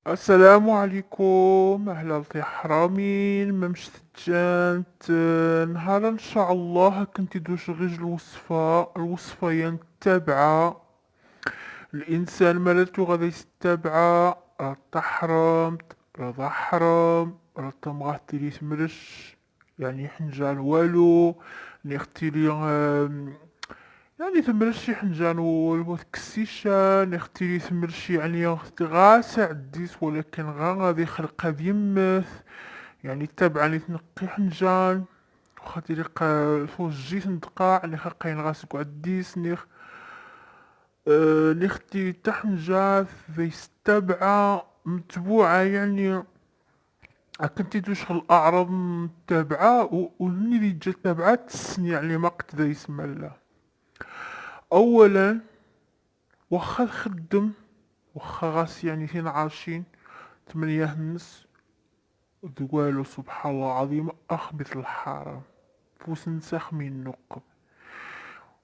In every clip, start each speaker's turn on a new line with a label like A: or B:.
A: السلام عليكم، أهلا في حرامين ما مشتجانت. نهار إن شاء الله كنت دوش غير الوصفة ينتبعها الإنسان مالتو غادي يتبعها. راه تحرمت، راه حرام، راه تمغاه تيلي تمرش، يعني حنجان والو نختيلي يعني تمرش شي حنجان والكسيشان يختي تمرش، يعني غاسع عديت ولكن غادي خلق هاد يمث، يعني تابعني تنقي حنجان وخاطر فوق جيت ندقع اللي خاقين غاسك عديس نيخ. نختي تحنجات في تابعة متبوعة، يعني كنتي توش الأعراض متابعة واللي اللي جا تابعة تسن، يعني ما قد يسمى الله. أولا واخا خدم، واخا غاس يعني فين عايشين 8 الناس دوالو سبحان الله العظيم أخبث الحرام فوس نسخ من النقب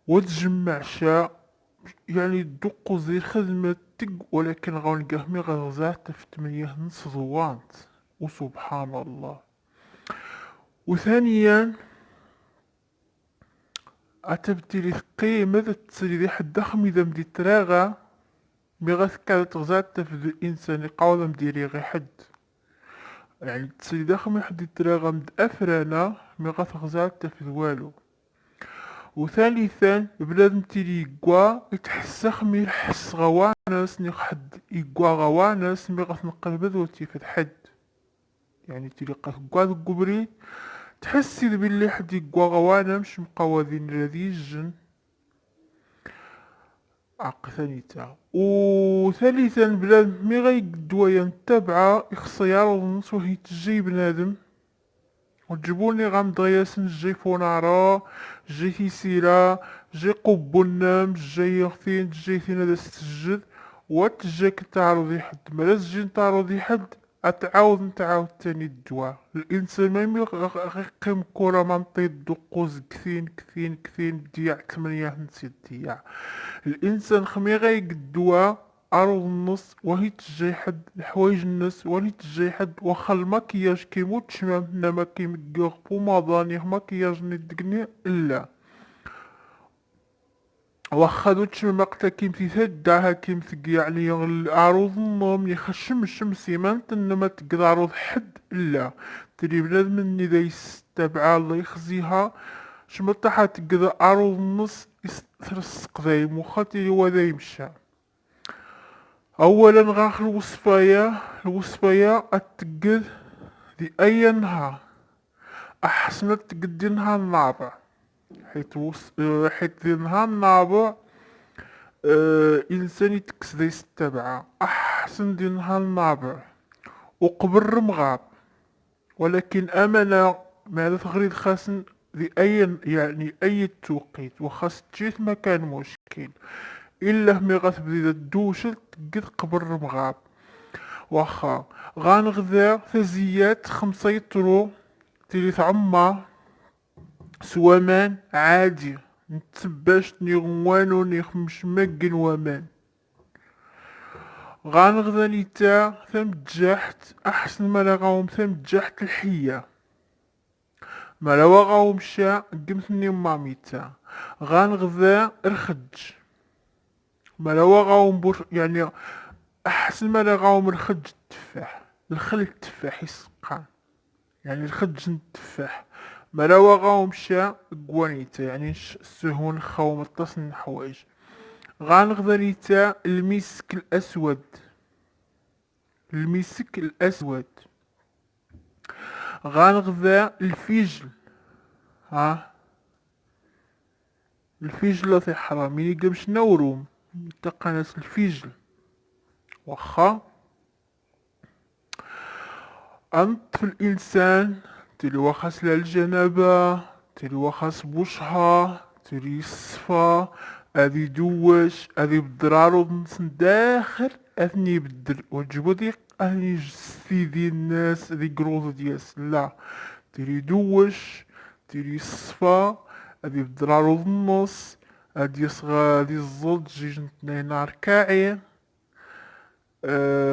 A: وتجمع شاء، يعني دوقو زي خدمة تق، ولكن غنلقاه مي غزات في 8 نص ضوانت وسبحان الله. وثانيا أتبتلي قيمة تسري ذي حد خميدة مدي تراغا مي غاثكا تغزات في الإنسان قاوضة مديري غي حد، يعني السيدة خمي حد يتراغم مد أفرانا مي غتغزال تفذ والو. وثالثا بلادم تيلي يقوا يتحسخ مي يحس غوانس نيخ حد يقوا غوانس مي غتنقل بذوتي في حد، يعني تيلي قوا ذو قبري تحسي بلي حد يقوا غوانا مش مقوادين الذي الجن عق ثانيتا. وثالثا بلاد مي غيقدوا ينتبع يخصيار ونص وهي تجي بنادم وتجيبولي غامض غياسن جاي فونارا جاي تيسيرا جاي قبونام جاي يغثين جاي ثين هذا السجد وتجاك تعرضي حد مالا تجي تعرضي حد اتعاود نتعاود تاني الدواء. الانسان ما غيقيم كورة ما نطيد دقوز كثين كثين كثين دياع 8 دياع. الانسان خمي غيقدوا أرض النص وهي تجي حد الحوايج الناس وهي تجي حد واخا المكياج كيموت شمامنا ما كيمكيغ بوماضاني مكياج ندقني لا، واخا دوت شمامقتا كيمثي تداها كيمثي يعني عروض النوم يخشم الشمس يمانت انما تقد عروض حد لا. تري بنادم اني ذا يستبعى الله يخزيها شمطحة تقد عروض النص يسترسق ذا مخاطي وذا يمشى. اولا غاخ الوصفايا اتقد ذي اي نهار احسن تقد نهار النابع، حيت ذي نهار النابع انسان يتكس ذي التبعة احسن ذي نهار النابع وقبل رمغاب. ولكن امانة ماذا تغريد خاصن ذي اي يعني اي توقيت وخاص تجيت ما كان مشكل الا مي غتبدي الدوشل تقد قبل رمغاب. واخا غنغذا ثزيات 5 يطرو تلي عمر سوامان عادي نتباش نيغوانو نيخمش ماكن ومان. غنغذا نيتا ثم تجاحت احسن ما لغاهم ثم تجاحت الحية ما لوا غاهم شا قمتني ماميتا. غنغذا الخج ما لوا غاهم بوش، يعني احسن ما لغاهم الخج التفاح الخل التفاح يسقان، يعني الخج التفاح ما لوا غاهم شا قوانيتا، يعني سهون خاوم التصن حوايج. غنغذا نيتا المسك الاسود المسك الاسود. غنغذا الفجل، ها الفجل في حرام يعني قمش نوروم تقنس الفجل. واخا أنت في الإنسان تلي وخاس الجنابة تلي وخاس بوشها تلي الصفا أذي دوش أذي بدرارو نسن داخل أثني بدل وجبو ديق أثني جسي دي الناس أذي قروض دياس لا. تلي دوش تلي الصفا أذي بدرارو النص أذي صغا أذي الزلط جيج نتنين ركاعي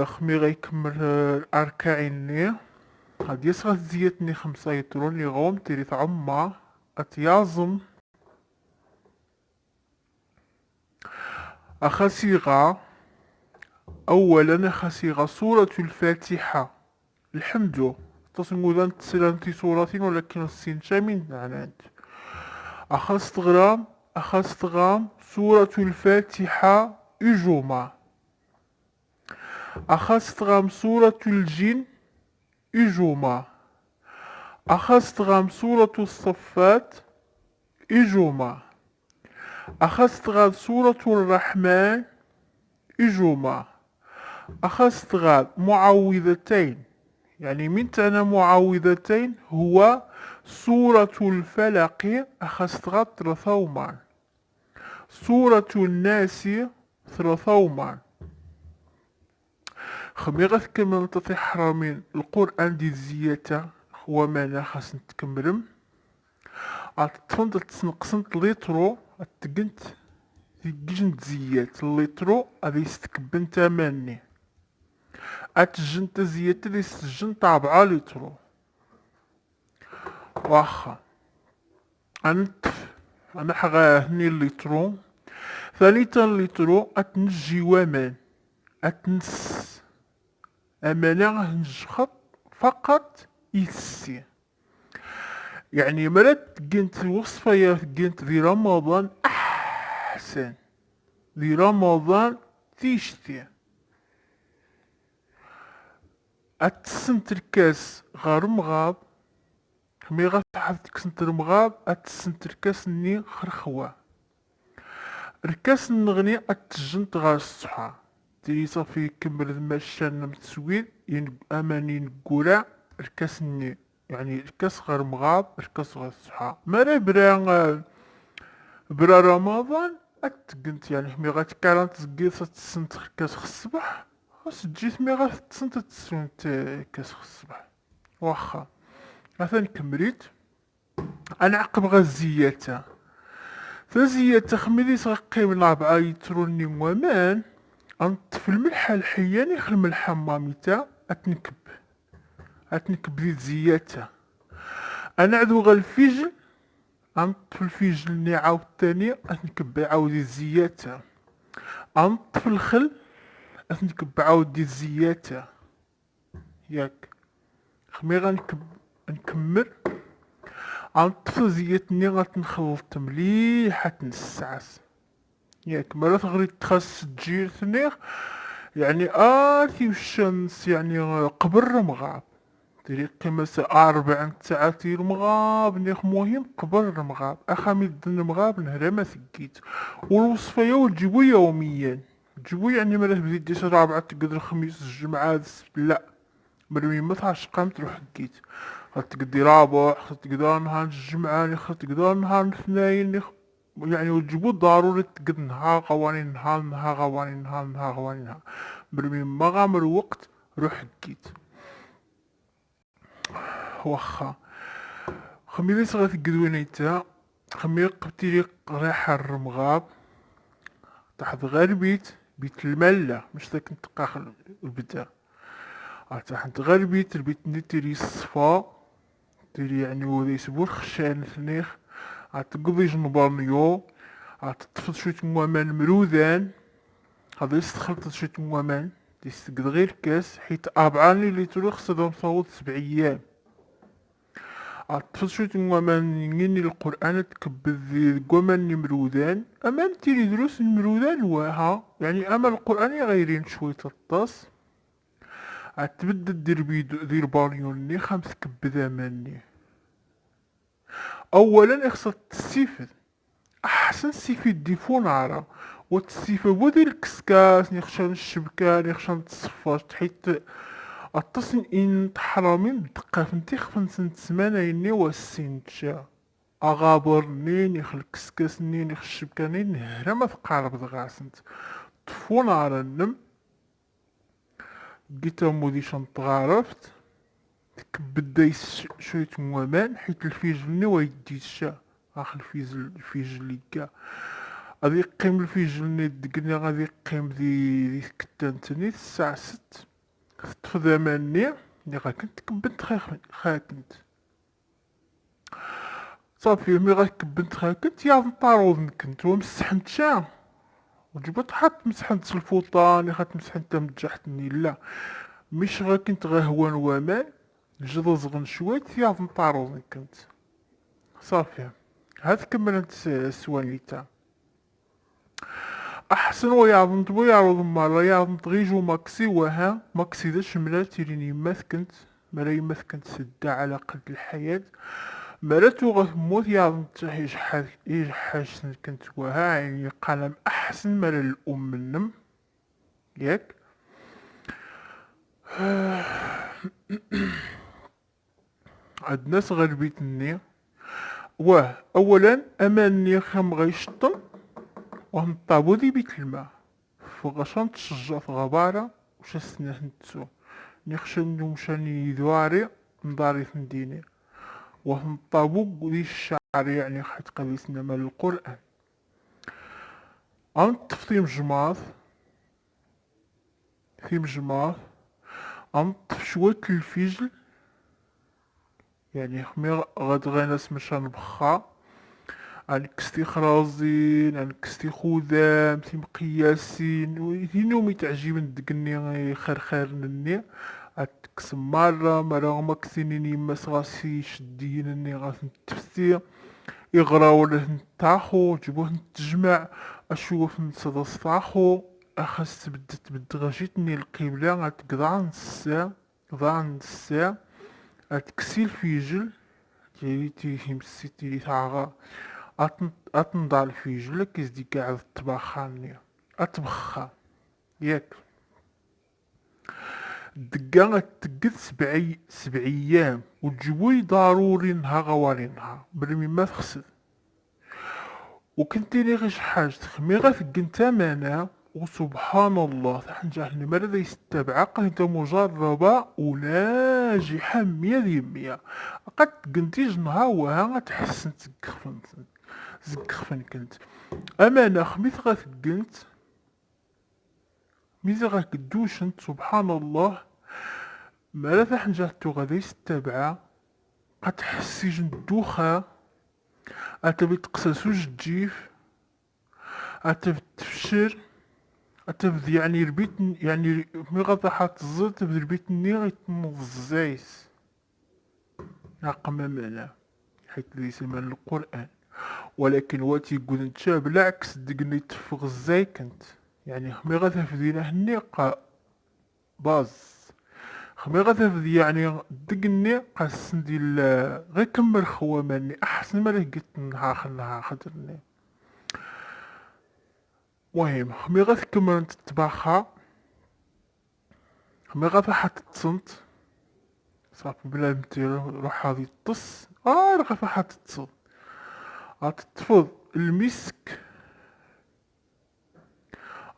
A: خمي غيكمل الأركاعيني غادي يسغى زيتني 5 يتروني غوم تيري تعمى أتيازم أخسيغا. أولا أخسيغا سورة الفاتحة الحمد تصنقودان تسلانتي سورة ولكن السين من نعنات أخستغام سورة الفاتحة إجوما. أخستغام سورة الجن إجوما. أخستغام سورة الصفات إجوما. أخستغام سورة الرحمن إجوما. أخستغام معوذتين يعني من تانا معوذتين هو سورة الفلق أخستغام ثلاثومان. سورة الناس ثلاثومان. خمي غتكمل تطيح حرامين القرآن دي الزيادة هو مانا خاص نتكملم عطفنت تسنقسنت ليترو اتقنت تيجنت زيات الليترو غادي يستكبن تماني اتجنت زيات اللي يستجن طابعة ليترو واخا انا حغا هني الليترو ثالثا الليترو اتنجي وامان اتنس امانة غنج خط فقط يسي يعني مرات تقنت وصفة يا تقنت ذي رمضان أحسن ذي رمضان تيشتي أتسنت الكاس غار مغاب مي غتحف تكسنت المغاب أتسنت الكاس ني خرخوة الكاس نغني أتجنت غار الصحة تيري صافي كمل المشان متسويل أماني نقولا الكاس ني يعني الكاس غير مغاب الكاس غير الصحة مرة برا رمضان اتقنت يعني مي غاتكالان تزقيت تسنت كاس الصباح خاص تجيت مي غاتسنت تسنت كاس الصباح واخا مثلا كمليت انا عقب غا الزياتا فزياتا خميليت غقيم 4 يتروني ومان انطفي الملحة الحياني خل الملحة ماميتا اتنكب ذي زياتا انا عدو غا الفيجل انطفي الفيجل ني عاود تاني اتنكب عاود الزياتا انطفي الخل اتنكب عاود الزياتا ياك خمي نكمل انطفي زيتني غتنخلط مليح تنسعس ياك مرات غريت تخاص تجير ثنيغ يعني آتي الشمس يعني قبل رمغاب تري قيمة 4 ساعات المغاب نيخ مهم قبل المغاب أخامي الدن المغاب نهرا ما ثقيت والوصفة يجيبو يوميا جيبو يعني مرات بديت ديش 4 تقدر الخميس الجمعة السبت لا مرمي ما تعرفش قام تروح حكيت تقدي رابع تقدر نهار الجمعة تقدر نهار الاثنين يعني وتجيبو ضروري تقد نهار قوانين نهار قوانين نهار قوانين مرمي ما غامر وقت روح حكيت واخا خميليس غتقدو نيتا خمي قبتيلي رايحة الرمغاب تحت غير بيت الملة مش ذاك نتقاخ البدا تحت غير البيت نتيري الصفا تيري يعني وذا يسبو خشان ثنيخ تقضي جنبارنيو تطفض شوية موامان مرودان هذا يستخلط شوية موامان تيستقد غير كاس حيت 4 لتر خصهم صوت 7 أيام طفل شوية موامان يني القرآن تكبذ قومان نمرودان أما تيري دروس نمرودان واها يعني أما القرآن غيرين شوية الطاس تبدا دير باريوني خمس كبذ أماني أولا إخصى تستيفد أحسن ستيفيد ديفون عرا وتستيفد بودي الكسكاس نخشان الشبكة نخشان تصفاش حيت التصن إن تحرامين بدقة فنتي خفن سمانة يني والسنتشا أغابر نين يخل كسكاس نين يخل الشبكة نين نهرا ما تقارب دغاسنت طفون على النم جيتا مودي شنطغارفت تكبد دايس شوية موامان حيت الفيجل ني ويدي الشا آخر الفيجل ليكا غادي يقيم الفيجل دقني غادي يقيم دي كتانتني الساعة 6 في زماني اللي كنت كبنت خاكنت صافي مي كبنت خاكنت يا نطارود كنت ومسحنت شا وجبت حط مسحنت الفوطة اللي مسحنتها متجحتني لا مش كنت هوان وامان جدزغن شويت يا نطارود كنت صافي هاد كملت سوانيتا احسن ويعظم ويعرض مرة يعظم تغيجو ماكسي وها ماكسي ذا شملات تيريني مثكنت مراي مثكنت سدا على قد الحياة مراتو غتموت يعظم تحيش حاج كنت وها يعني قلم احسن مال الام منم ياك عاد ناس غربيتني واه اولا اماني خم غيشطن وهنطابو دي بيت الماء فغشان تشجعت غبارة وش السنة هنتسو نخشن مشاني دواري نضاري ثنديني وهنطابو دي الشعر يعني حيت قبيسنا مال القرآن عم تفطيم جماث ثيم جماث عم شوية الفيجل يعني خمي غاد غاناس مشان بخا عن كستي خرازين عن كستي خودام تي مقياسين وينومي تعجبن دقني خير نني عتكسم مرة ما كثينيني يما صغاسي شدينني غاس نتفسي يغرا ولا نتاخو جيبوه نتجمع اشوف نتصدص طاخو اخس بدغجيتني القبلة غتقضع نص ساعة عتكسي الفيجل تيري تيمسي تيري تعغى أتنضع الفيجل كيزدي قاعد الطباخاني أطبخها ياك الدقا تقد سبع أيام وتجيبولي ضروري نها غوالي نها برمي ما تخسد وكنتيني غير شحال تخمي غتقن تمانا وسبحان الله تحنجحني مرة يستبع قنت مجربة وناجحة 100%. قد قنتيج نهاوها غتحسن زقخفن كنت أمانة خميت غتقنت ميزا غتقدوشنت سبحان الله مرة تحنجحتو غادي يستبع غتحسيج ندوخة أتبي تقساسو جيف أتبي تفشر أتبدي يعني ربيت يعني مي غادا حات الزر تبدي ربيتني غيتنض الزايس رقم مانا حيت ليس من القرآن ولكن واتي يقول نتا بالعكس دقني تفغ الزاي كنت يعني مي غادا فدينا هني باز خمي غادا فدي يعني دقني قاس ندير غير كمل خواماني أحسن ما لقيت نها خدرني مهم مي غتكمل تتباخا مي غادا حتتصنت صافي بلا مدير روح هادي تص راه حتتصنت غتطفض المسك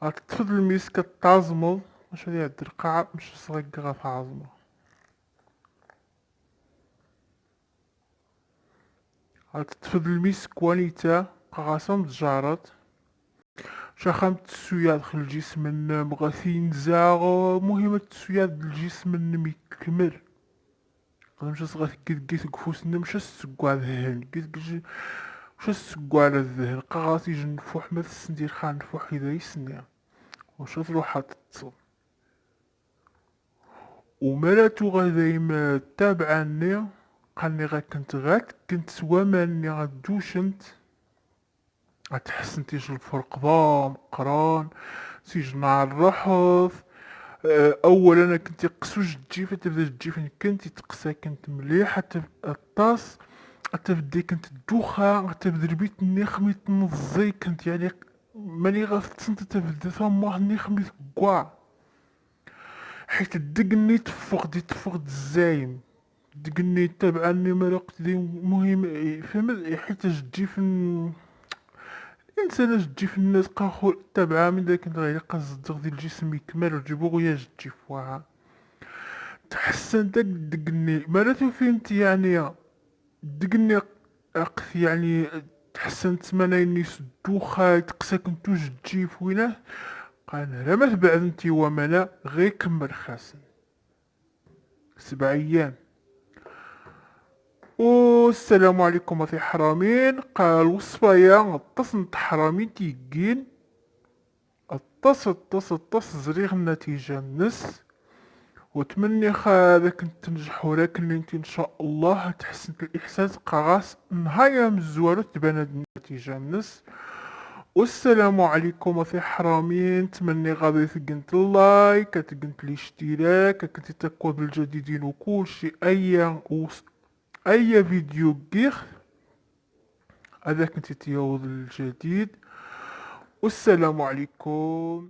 A: غتطفض المسك تعزمو واش هادي هاد القاع مش صغيق غتعزمو غتطفض المسك ونيتا غاسم تجارت شخام التسوية دخل الجسم النم غاثين زاغ مهم التسوية الجسم النم يكمل مش صغار كيت قفوس النم مش السقوع الذهن مش السقوع الذهن قاغاتي جنفوح ما تسندير خان نفوح إذا يسنيا وش تروح تتصل ومراتو غادي تابعني قالني غا كنت سواماني غدوشنت غتحسن تيج الفرق ضام قران تيج نعرحض اولا انا كنت قسوج الجيفه تبدا الجيفه كنت تقسا كنت مليح حتى الطاس حتى بدي كنت الدوخه حتى ربيت نخميت نضي كنت يعني ماني غاسنت تبدا ثم واحد نخميت كواع حيت الدقني تفقد الزايم دقني تابعني مرقت دي مهم فهمت حيت الجيف الانسان جيف الناس قاخو تابعه من داك غير قصدق ديال الجسم يكمل وجيبو غيا جيف واها تحسن داك دقني مراتو فهمت يعني دقني اقف يعني تحسنت منايني سدو خاي تقسا كنتو جدجي فوينه قال راه ما تبعد انتي ومنا غير كمل خاسن 7 أيام. والسلام عليكم اخي حرامين. قال وصفايا غطس نت حرامين تيقين الطس زريغ النتيجة النس وتمني هذا كنت تنجح ولكن انت ان شاء الله تحسن الاحساس قاغاس نهاية مزوالو تبان هاد النتيجة النس. والسلام عليكم اخي حرامين. تمني غادي تقنت اللايك تقنت الاشتراك كنت تكون بالجديدين وكل شيء اي فيديو كيخ هذا كنت تيوض الجديد. والسلام عليكم.